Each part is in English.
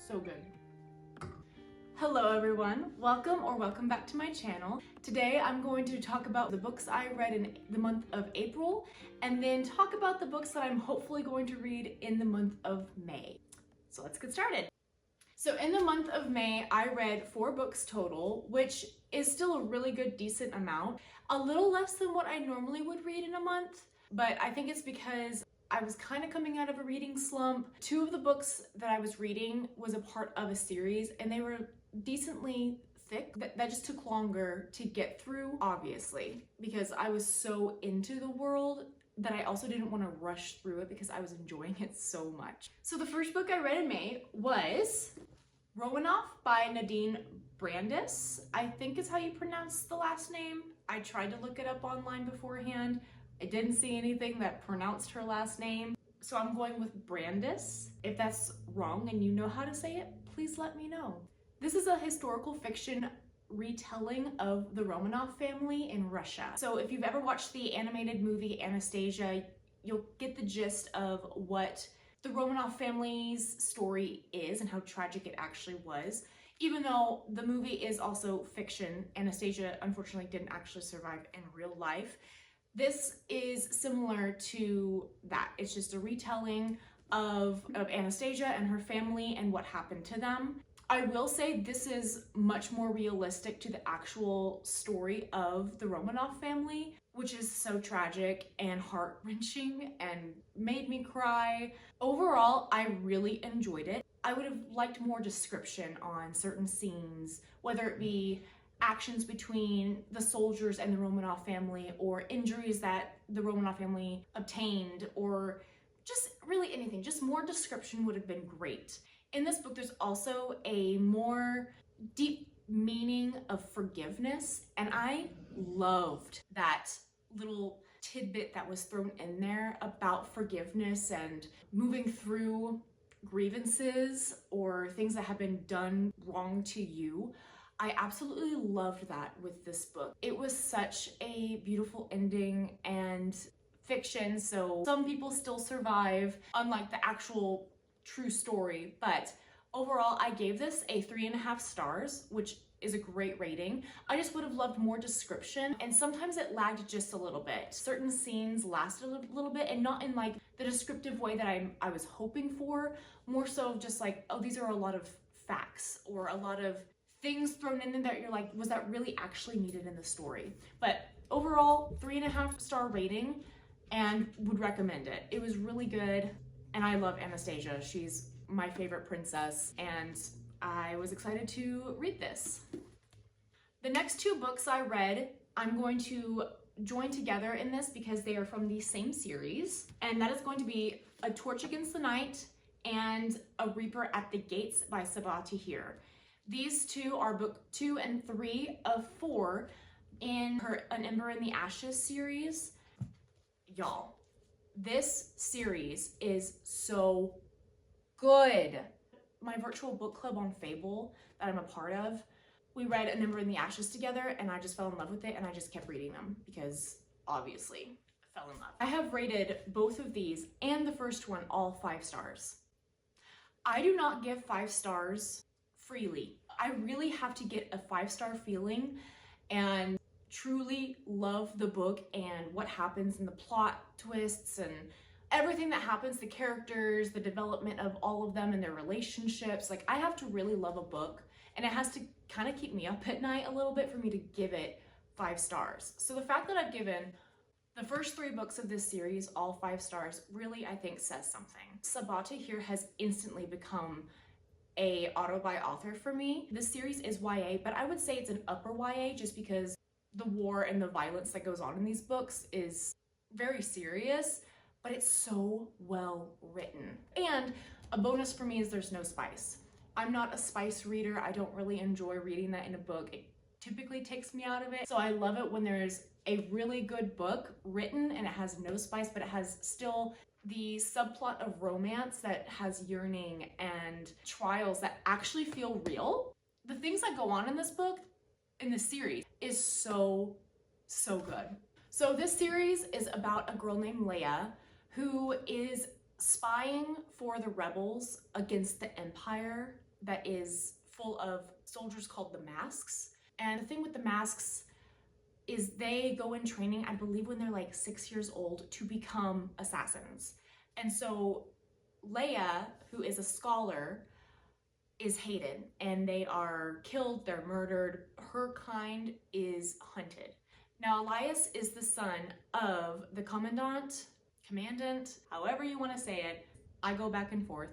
So good. Hello everyone, welcome back to my channel. Today I'm going to talk about the books I read in the month of April and then talk about the books that I'm hopefully going to read in the month of May. So let's get started. So in the month of May, I read 4 books total, which is still a really good, decent amount. A little less than what I normally would read in a month, but I think it's because I was kind of coming out of a reading slump. 2 of the books that I was reading was a part of a series and they were decently thick. That just took longer to get through, obviously, because I was so into the world that I also didn't want to rush through it because I was enjoying it so much. So the first book I read in May was Romanoff by Nadine Brandes. I think is how you pronounce the last name. I tried to look it up online beforehand. I didn't see anything that pronounced her last name, so I'm going with Brandes. If that's wrong and you know how to say it, please let me know. This is a historical fiction retelling of the Romanov family in Russia. So if you've ever watched the animated movie Anastasia, you'll get the gist of what the Romanov family's story is and how tragic it actually was. Even though the movie is also fiction, Anastasia unfortunately didn't actually survive in real life. This is similar to that. It's just a retelling of Anastasia and her family and what happened to them. I will say this is much more realistic to the actual story of the Romanov family, which is so tragic and heart-wrenching and made me cry. Overall, I really enjoyed it. I would have liked more description on certain scenes, whether it be actions between the soldiers and the Romanov family, or injuries that the Romanov family obtained, or just really anything. Just more description would have been great. In this book, there's also a more deep meaning of forgiveness, and I loved that little tidbit that was thrown in there about forgiveness and moving through grievances or things that have been done wrong to you. I absolutely loved that with this book. It was such a beautiful ending and fiction, so some people still survive, unlike the actual true story, but overall I gave this a 3.5 stars, which is a great rating. I just would have loved more description, and sometimes it lagged just a little bit. Certain scenes lasted a little bit, and not in like the descriptive way that I was hoping for, more so just like, oh, these are a lot of facts or a lot of things thrown in that you're like, was that really actually needed in the story? But overall, 3.5 star rating, and would recommend it. It was really good. And I love Anastasia. She's my favorite princess, and I was excited to read this. The next 2 books I read, I'm going to join together in this because they are from the same series, and that is going to be A Torch Against the Night and A Reaper at the Gates by Sabaa Tahir. These 2 are book 2 and 3 of 4 in her An Ember in the Ashes series. Y'all, this series is so good. My virtual book club on Fable that I'm a part of, we read An Ember in the Ashes together, and I just fell in love with it, and I just kept reading them because obviously I fell in love. I have rated both of these and the first one all 5 stars. I do not give 5 stars freely. I really have to get a 5-star feeling and truly love the book and what happens in the plot twists and everything that happens, the characters, the development of all of them and their relationships. Like, I have to really love a book, and it has to kind of keep me up at night a little bit for me to give it 5 stars. So the fact that I've given the first 3 books of this series all 5 stars really, I think, says something. Sabaa Tahir has instantly become a auto-buy author for me. This series is YA, but I would say it's an upper YA just because the war and the violence that goes on in these books is very serious, but it's so well written. And a bonus for me is there's no spice. I'm not a spice reader. I don't really enjoy reading that in a book. It typically takes me out of it. So I love it when there's a really good book written and it has no spice, but it has still the subplot of romance that has yearning and trials that actually feel real. The things that go on in this book, in this series, is so good. So this series is about a girl named Leia who is spying for the rebels against the Empire that is full of soldiers called the Masks. And the thing with the Masks is they go in training, I believe when they're like 6 years old, to become assassins. And so Leia, who is a scholar, is hated, and they are killed, they're murdered, her kind is hunted. Now Elias is the son of the commandant, however you want to say it, I go back and forth,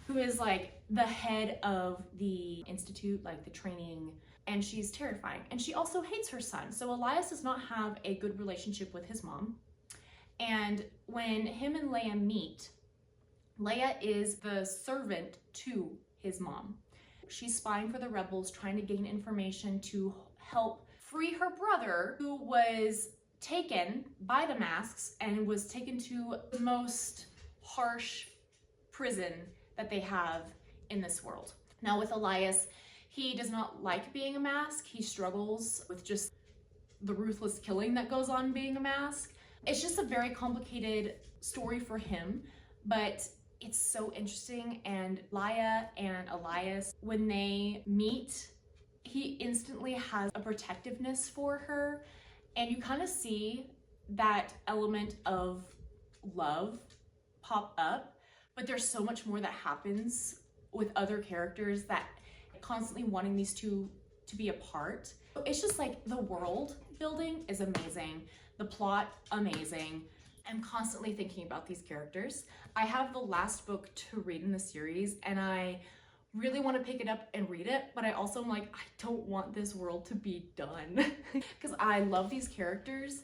who is like the head of the institute, like the training, and she's terrifying. And she also hates her son. So Elias does not have a good relationship with his mom. And when him and Leia meet, Leia is the servant to his mom. She's spying for the rebels, trying to gain information to help free her brother, who was taken by the Masks and was taken to the most harsh prison that they have in this world. Now with Elias, he does not like being a Mask. He struggles with just the ruthless killing that goes on being a Mask. It's just a very complicated story for him, but it's so interesting. And Leia and Elias, when they meet, he instantly has a protectiveness for her, and you kind of see that element of love pop up, but there's so much more that happens with other characters that constantly wanting these two to be apart. It's just like the world building is amazing, the plot amazing. I'm constantly thinking about these characters. I have the last book to read in the series, and I really want to pick it up and read it, but I also am like, I don't want this world to be done because I love these characters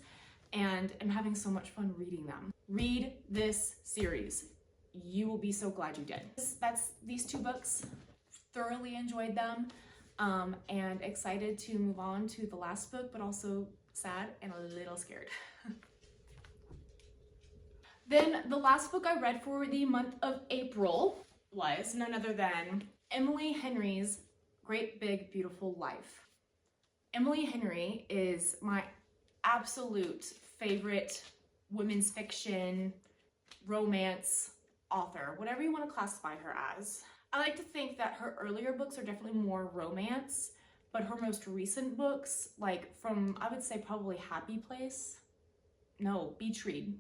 and I'm having so much fun reading them. Read this series. You will be so glad you did. That's these two books. Thoroughly enjoyed them, and excited to move on to the last book, but also sad and a little scared. Then the last book I read for the month of April was none other than Emily Henry's Great Big Beautiful Life. Emily Henry is my absolute favorite women's fiction, romance author, whatever you want to classify her as. I like to think that her earlier books are definitely more romance, but her most recent books, like from, I would say probably Happy Place, no, Beach Read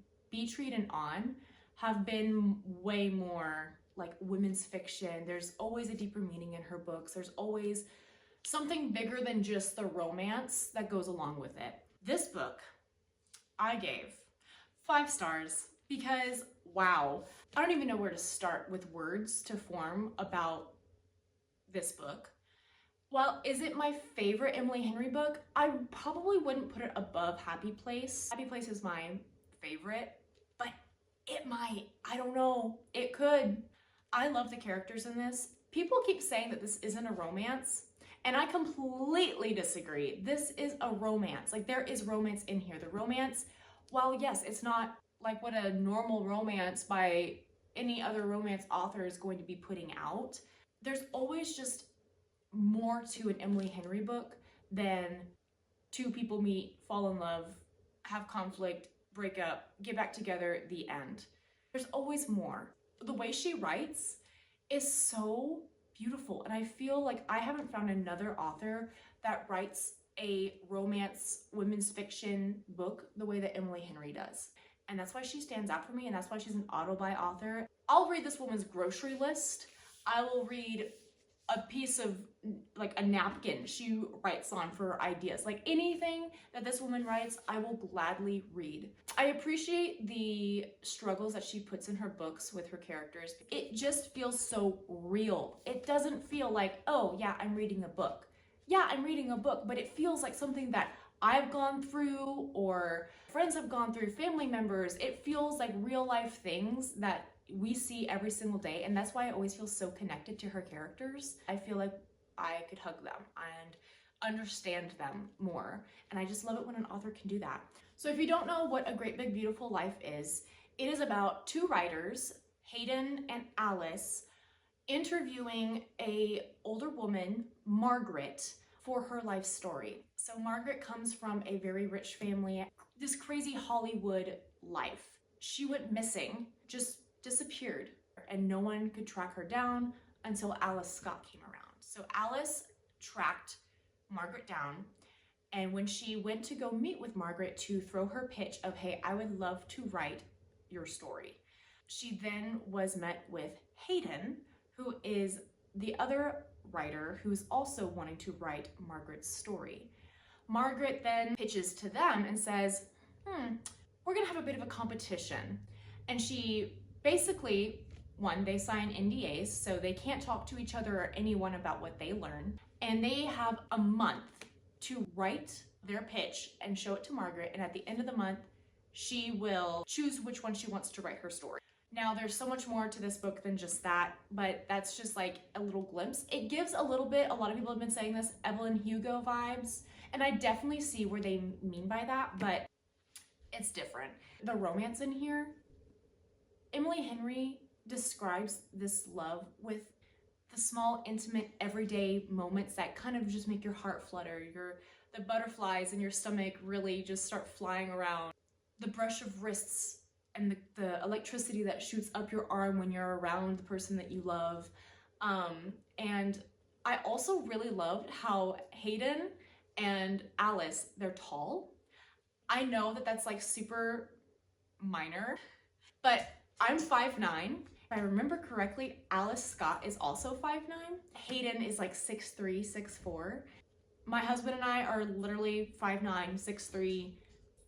and on, have been way more like women's fiction. There's always a deeper meaning in her books. There's always something bigger than just the romance that goes along with it. This book I gave 5 stars because, wow, I don't even know where to start with words to form about this book. Well, is it my favorite Emily Henry book? I probably wouldn't put it above Happy Place. Happy Place is my favorite, but it might. I don't know. It could. I love the characters in this. People keep saying that this isn't a romance, and I completely disagree. This is a romance. Like, there is romance in here. The romance, while yes, it's not like what a normal romance by any other romance author is going to be putting out, there's always just more to an Emily Henry book than two people meet, fall in love, have conflict, break up, get back together, the end. There's always more. The way she writes is so beautiful, and I feel like I haven't found another author that writes a romance women's fiction book the way that Emily Henry does. And that's why she stands out for me, and that's why she's an auto-buy author. I'll read this woman's grocery list. I will read a piece of, like, a napkin she writes on for ideas. Like, anything that this woman writes, I will gladly read. I appreciate the struggles that she puts in her books with her characters. It just feels so real. It doesn't feel like, oh yeah, I'm reading a book. Yeah, I'm reading a book, but it feels like something that I've gone through or friends have gone through, family members. It feels like real life things that we see every single day, and that's why I always feel so connected to her characters. I feel like I could hug them and understand them more, and I just love it when an author can do that. So if you don't know what A Great Big Beautiful Life is, it is about 2 writers, Hayden and Alice, interviewing a older woman, Margaret, for her life story. So Margaret comes from a very rich family, this crazy Hollywood life. She went missing, just disappeared, and no one could track her down until Alice Scott came around. So Alice tracked Margaret down, and when she went to go meet with Margaret to throw her pitch of, hey, I would love to write your story, she then was met with Hayden, who is the other writer who's also wanting to write Margaret's story. Margaret then pitches to them and says, we're gonna have a bit of a competition. And she basically, one, they sign NDAs, so they can't talk to each other or anyone about what they learn. And they have a month to write their pitch and show it to Margaret. And at the end of the month, she will choose which one she wants to write her story. Now, there's so much more to this book than just that, but that's just like a little glimpse. It gives a little bit, a lot of people have been saying this, Evelyn Hugo vibes, and I definitely see where they mean by that, but it's different. The romance in here, Emily Henry describes this love with the small, intimate, everyday moments that kind of just make your heart flutter. The butterflies in your stomach really just start flying around. The brush of wrists and the electricity that shoots up your arm when you're around the person that you love. And I also really loved how Hayden and Alice, they're tall. I know that that's like super minor, but I'm 5'9". If I remember correctly, Alice Scott is also 5'9". Hayden is like 6'3", 6'4". My husband and I are literally 5'9", 6'3",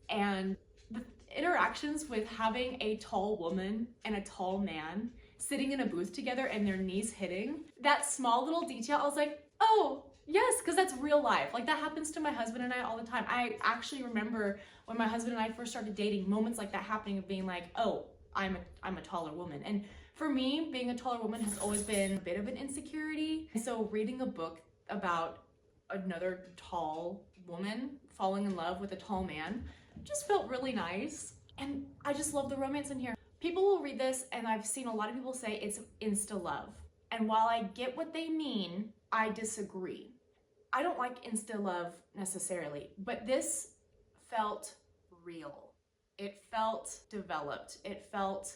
and the interactions with having a tall woman and a tall man sitting in a booth together and their knees hitting, that small little detail, I was like, oh, yes, because that's real life. Like, that happens to my husband and I all the time. I actually remember when my husband and I first started dating, moments like that happening of being like, oh, I'm a taller woman. And for me, being a taller woman has always been a bit of an insecurity. So reading a book about another tall woman falling in love with a tall man just felt really nice. And I just love the romance in here. People will read this, and I've seen a lot of people say it's insta love. And while I get what they mean, I disagree. I don't like insta love necessarily, but this felt real. It felt developed. It felt,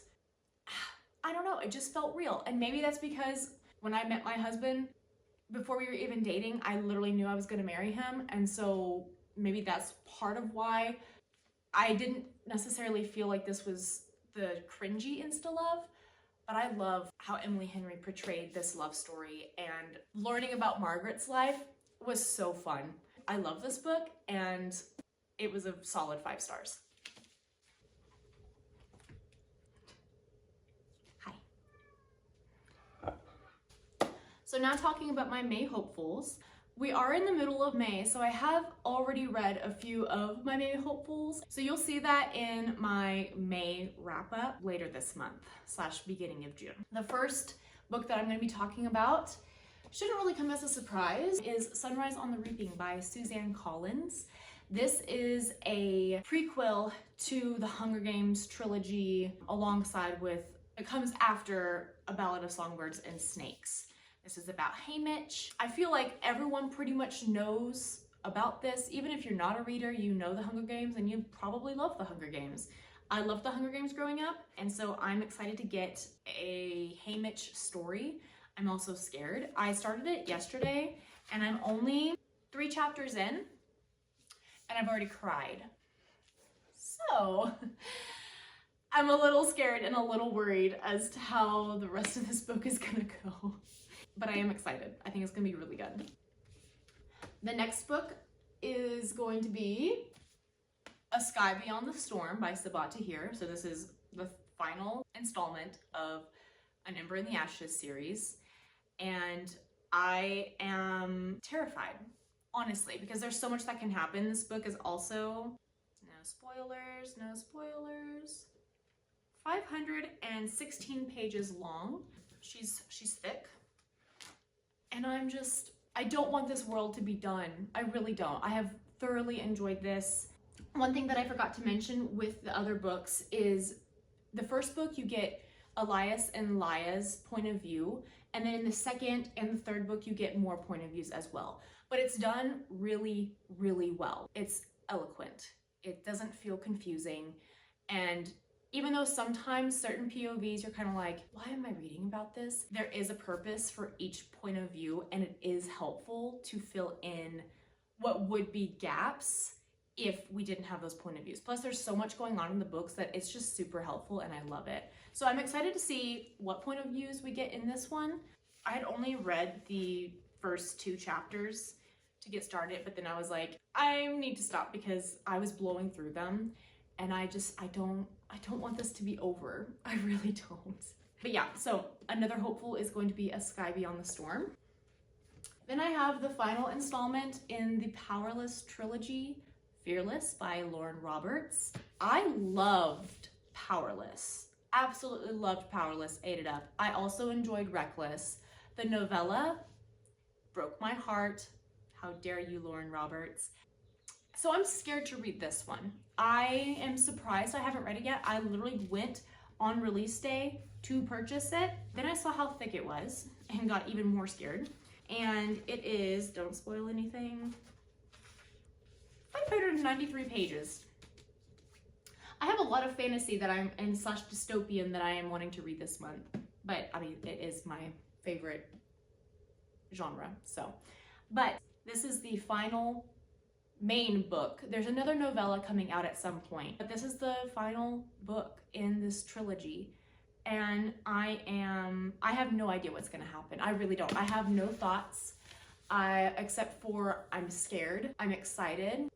I don't know, it just felt real. And maybe that's because when I met my husband, before we were even dating, I literally knew I was gonna marry him. And so maybe that's part of why I didn't necessarily feel like this was the cringy insta love, but I love how Emily Henry portrayed this love story, and learning about Margaret's life was so fun. I love this book, and it was a solid 5 stars. Hi. So now talking about my May hopefuls. We are in the middle of May, so I have already read a few of my May hopefuls. So you'll see that in my May wrap up later this month / beginning of June. The first book that I'm going to be talking about shouldn't really come as a surprise is Sunrise on the Reaping by Suzanne Collins. This is a prequel to the Hunger Games trilogy alongside with, it comes after A Ballad of Songbirds and Snakes. This is about Haymitch. I feel like everyone pretty much knows about this. Even if you're not a reader, you know the Hunger Games and you probably love the Hunger Games. I loved the Hunger Games growing up, and so I'm excited to get a Haymitch story. I'm also scared. I started it yesterday and I'm only 3 chapters in and I've already cried. So I'm a little scared and a little worried as to how the rest of this book is gonna go. But I am excited. I think it's gonna be really good. The next book is going to be A Sky Beyond the Storm by Sabaa Tahir. So this is the final installment of An Ember in the Ashes series. And I am terrified, honestly, because there's so much that can happen. This book is also, no spoilers, no spoilers, 516 pages long. She's thick. And I don't want this world to be done. I really don't. I have thoroughly enjoyed this. One thing that I forgot to mention with the other books is the first book you get Elias and Laya's point of view, and then in the second and the third book you get more point of views as well. But it's done really, really well. It's eloquent. It doesn't feel confusing, and Even though sometimes certain POVs you're kind of like, why am I reading about this? There is a purpose for each point of view, and it is helpful to fill in what would be gaps if we didn't have those point of views. Plus, there's so much going on in the books that it's just super helpful, and I love it. So I'm excited to see what point of views we get in this one. I had only read the first 2 chapters to get started, but then I was like, I need to stop because I was blowing through them, and I don't want this to be over. I really don't. But yeah, so another hopeful is going to be A Sky Beyond the Storm. Then I have the final installment in the Powerless trilogy, Fearless by Lauren Roberts. I loved Powerless. Absolutely loved Powerless, ate it up. I also enjoyed Reckless. The novella broke my heart. How dare you, Lauren Roberts. So I'm scared to read this one. I am surprised I haven't read it yet. I literally went on release day to purchase it. Then I saw how thick it was and got even more scared. And it is, don't spoil anything, 593 pages. I have a lot of fantasy that I'm in slash dystopian that I am wanting to read this month. But I mean, it is my favorite genre, so. But this is the final main book. There's another novella coming out at some point, but this is the final book in this trilogy. And I have no idea what's gonna happen. I really don't. I have no thoughts, except for I'm scared, I'm excited,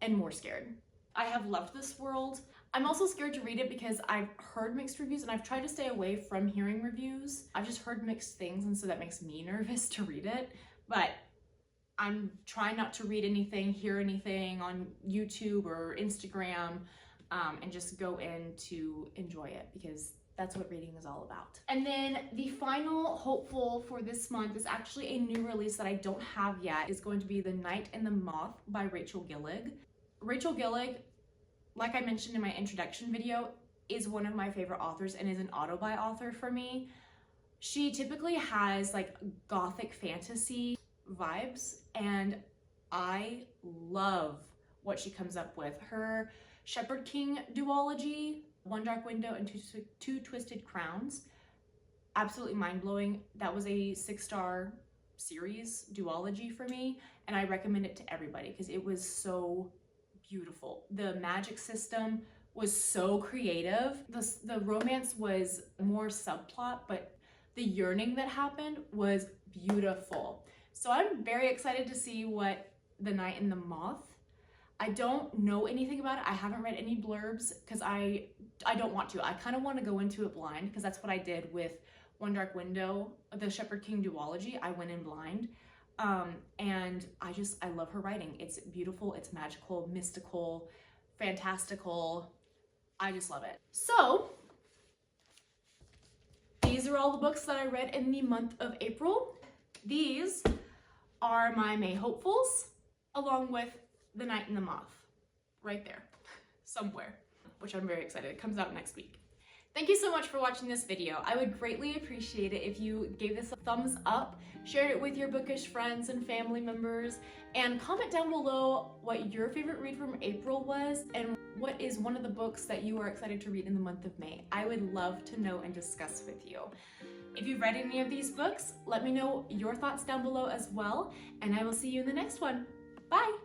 and more scared. I have loved this world. I'm also scared to read it because I've heard mixed reviews and I've tried to stay away from hearing reviews. I've just heard mixed things, and so that makes me nervous to read it. But I'm trying not to read anything, hear anything on YouTube or Instagram, and just go in to enjoy it because that's what reading is all about. And then the final hopeful for this month is actually a new release that I don't have yet. It's going to be The Night and the Moth by Rachel Gillig. Rachel Gillig, like I mentioned in my introduction video, is one of my favorite authors and is an auto-buy author for me. She typically has like gothic fantasy vibes, and I love what she comes up with. Her Shepherd King duology, One Dark Window and Two Twisted Crowns, absolutely mind-blowing. That was a 6-star series duology for me, and I recommend it to everybody because it was so beautiful. The magic system was so creative. The romance was more subplot, but the yearning that happened was beautiful. So I'm very excited to see what The Night and the Moth. I don't know anything about it. I haven't read any blurbs because I don't want to. I kind of want to go into it blind because that's what I did with One Dark Window, the Shepherd King duology. I went in blind. And I love her writing. It's beautiful, it's magical, mystical, fantastical. I just love it. So these are all the books that I read in the month of April. These are my May hopefuls, along with The Night and the Moth, right there, somewhere, which I'm very excited. It comes out next week. Thank you so much for watching this video. I would greatly appreciate it if you gave this a thumbs up, shared it with your bookish friends and family members, and comment down below what your favorite read from April was and what is one of the books that you are excited to read in the month of May. I would love to know and discuss with you. If you've read any of these books, let me know your thoughts down below as well, and I will see you in the next one. Bye!